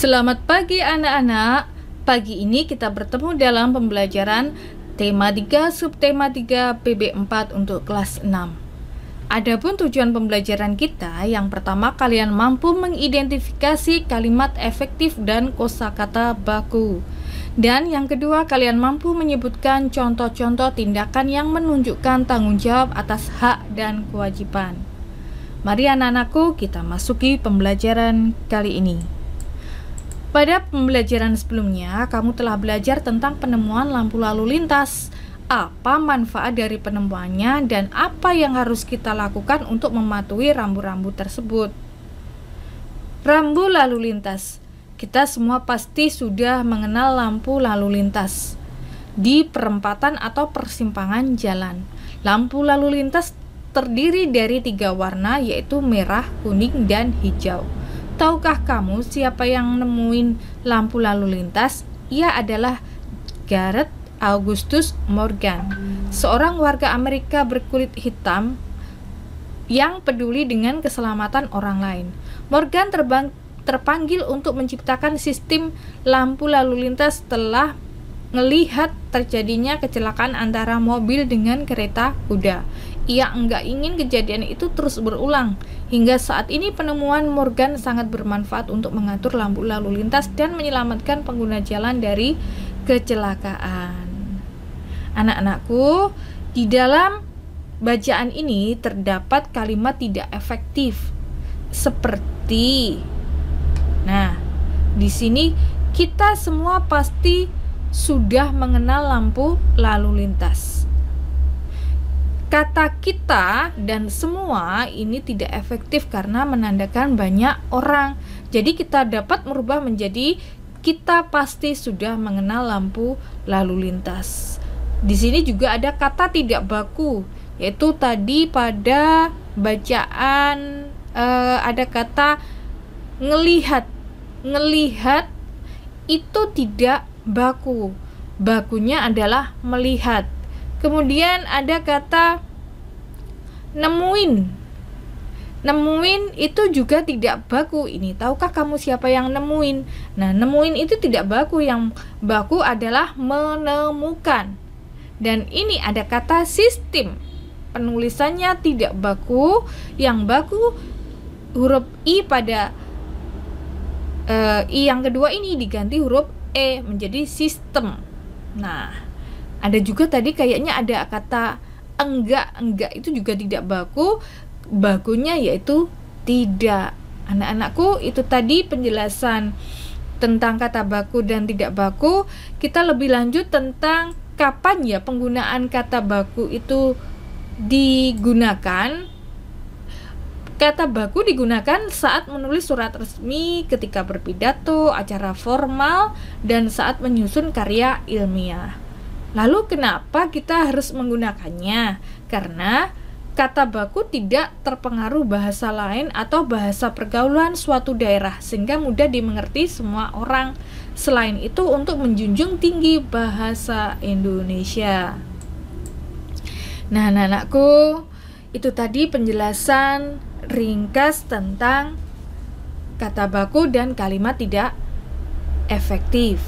Selamat pagi anak-anak. Pagi ini kita bertemu dalam pembelajaran tema 3 subtema 3 PB4 untuk kelas 6. Adapun tujuan pembelajaran kita, yang pertama kalian mampu mengidentifikasi kalimat efektif dan kosakata baku. Dan yang kedua kalian mampu menyebutkan contoh-contoh tindakan yang menunjukkan tanggung jawab atas hak dan kewajiban. Mari anak-anakku kita masuki pembelajaran kali ini. Pada pembelajaran sebelumnya, kamu telah belajar tentang penemuan lampu lalu lintas. Apa manfaat dari penemuannya dan apa yang harus kita lakukan untuk mematuhi rambu-rambu tersebut. Rambu lalu lintas. Kita semua pasti sudah mengenal lampu lalu lintas di perempatan atau persimpangan jalan. Lampu lalu lintas terdiri dari 3 warna, yaitu merah, kuning, dan hijau. Tahukah kamu siapa yang nemuin lampu lalu lintas? Ia adalah Gareth Augustus Morgan, seorang warga Amerika berkulit hitam yang peduli dengan keselamatan orang lain. Morgan terpanggil untuk menciptakan sistem lampu lalu lintas setelah melihat terjadinya kecelakaan antara mobil dengan kereta kuda. Ia enggak ingin kejadian itu terus berulang. Hingga saat ini penemuan Morgan sangat bermanfaat untuk mengatur lampu lalu lintas dan menyelamatkan pengguna jalan dari kecelakaan. Anak-anakku, di dalam bacaan ini terdapat kalimat tidak efektif seperti, nah, di sini kita semua pasti sudah mengenal lampu lalu lintas. Kata kita dan semua ini tidak efektif karena menandakan banyak orang. Jadi kita dapat merubah menjadi kita pasti sudah mengenal lampu lalu lintas. Di sini juga ada kata tidak baku, yaitu tadi pada bacaan ada kata ngelihat. Ngelihat itu tidak baku. Bakunya adalah melihat. Kemudian ada kata nemuin. Nemuin itu juga tidak baku. Ini tahukah kamu siapa yang nemuin? Nah, nemuin itu tidak baku. Yang baku adalah menemukan. Dan ini ada kata sistem. Penulisannya tidak baku. Yang baku huruf I pada I yang kedua ini diganti huruf E menjadi sistem. Nah, ada juga tadi kayaknya ada kata enggak itu juga tidak baku. Bakunya yaitu tidak. Anak-anakku, itu tadi penjelasan tentang kata baku dan tidak baku. Kita lebih lanjut tentang kapan ya penggunaan kata baku itu digunakan. Kata baku digunakan saat menulis surat resmi, ketika berpidato, acara formal, dan saat menyusun karya ilmiah. Lalu kenapa kita harus menggunakannya? Karena kata baku tidak terpengaruh bahasa lain atau bahasa pergaulan suatu daerah, sehingga mudah dimengerti semua orang. Selain itu, untuk menjunjung tinggi bahasa Indonesia. Nah, anak-anakku, itu tadi penjelasan ringkas tentang kata baku dan kalimat tidak efektif.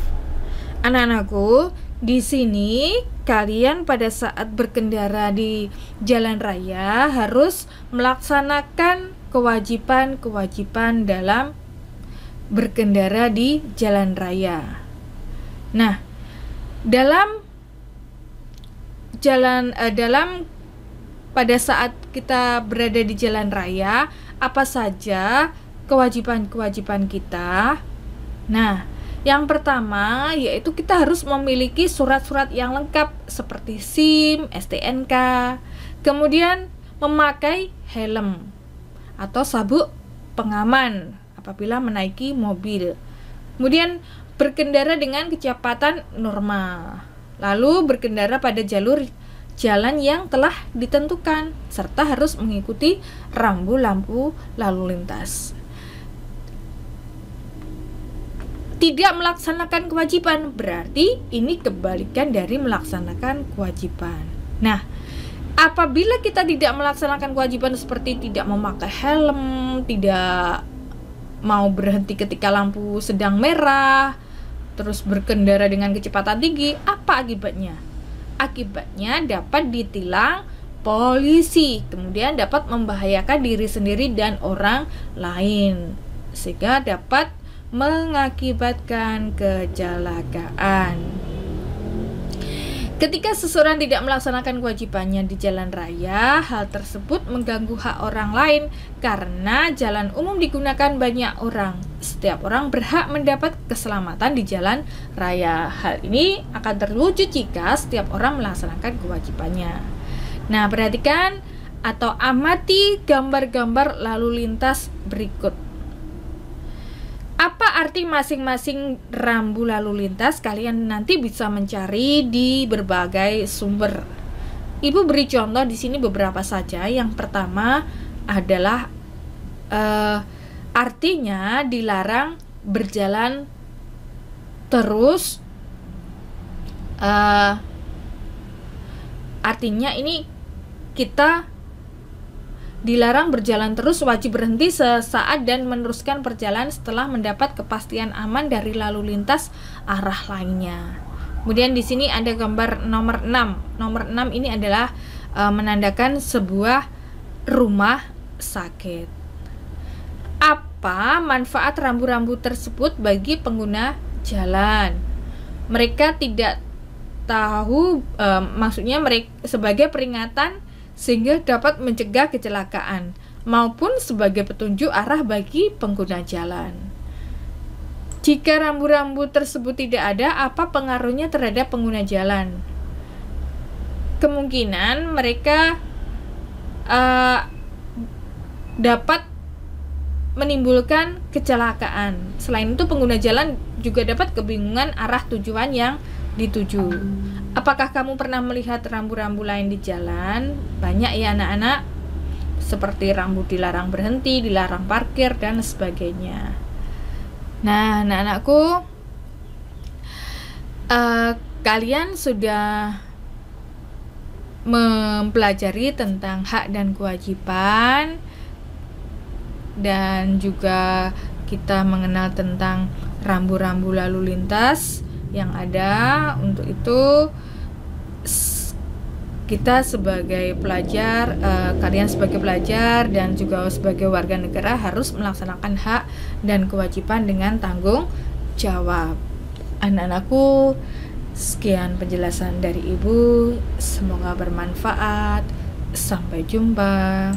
Anak-anakku, di sini kalian pada saat berkendara di jalan raya harus melaksanakan kewajiban-kewajiban dalam berkendara di jalan raya. Nah, dalam pada saat kita berada di jalan raya, apa saja kewajiban-kewajiban kita? Nah, yang pertama yaitu kita harus memiliki surat-surat yang lengkap seperti SIM, STNK, kemudian memakai helm atau sabuk pengaman apabila menaiki mobil. Kemudian berkendara dengan kecepatan normal. Lalu berkendara pada jalur jalan yang telah ditentukan serta harus mengikuti rambu lampu lalu lintas. Tidak melaksanakan kewajiban berarti ini kebalikan dari melaksanakan kewajiban. Nah, apabila kita tidak melaksanakan kewajiban seperti tidak memakai helm, tidak mau berhenti ketika lampu sedang merah, terus berkendara dengan kecepatan tinggi. Apa akibatnya? Akibatnya dapat ditilang polisi, kemudian dapat membahayakan diri sendiri dan orang lain, sehingga dapat mengakibatkan kecelakaan. Ketika seseorang tidak melaksanakan kewajibannya di jalan raya, hal tersebut mengganggu hak orang lain karena jalan umum digunakan banyak orang. Setiap orang berhak mendapat keselamatan di jalan raya. Hal ini akan terwujud jika setiap orang melaksanakan kewajibannya. Nah, perhatikan atau amati gambar-gambar lalu lintas berikut. Apa arti masing-masing rambu lalu lintas? Kalian nanti bisa mencari di berbagai sumber. Ibu beri contoh di sini beberapa saja. Yang pertama adalah artinya dilarang berjalan terus. Artinya ini kita dilarang berjalan terus, wajib berhenti sesaat dan meneruskan perjalanan setelah mendapat kepastian aman dari lalu lintas arah lainnya. Kemudian di sini ada gambar nomor 6. Nomor 6 ini adalah menandakan sebuah rumah sakit. Apa manfaat rambu-rambu tersebut bagi pengguna jalan? Mereka tidak tahu, maksudnya mereka sebagai peringatan sehingga dapat mencegah kecelakaan maupun sebagai petunjuk arah bagi pengguna jalan. Jika rambu-rambu tersebut tidak ada, apa pengaruhnya terhadap pengguna jalan? Kemungkinan mereka dapat menimbulkan kecelakaan. Selain itu, pengguna jalan juga dapat kebingungan arah tujuan yang dituju. Apakah kamu pernah melihat rambu-rambu lain di jalan? Banyak ya anak-anak, seperti rambu dilarang berhenti, dilarang parkir, dan sebagainya. Nah, anak-anakku, kalian sudah mempelajari tentang hak dan kewajiban, dan juga kita mengenal tentang rambu-rambu lalu lintas yang ada. Untuk itu kita sebagai pelajar, kalian sebagai pelajar dan juga sebagai warga negara harus melaksanakan hak dan kewajiban dengan tanggung jawab. Anak-anakku, sekian penjelasan dari Ibu, semoga bermanfaat. Sampai jumpa.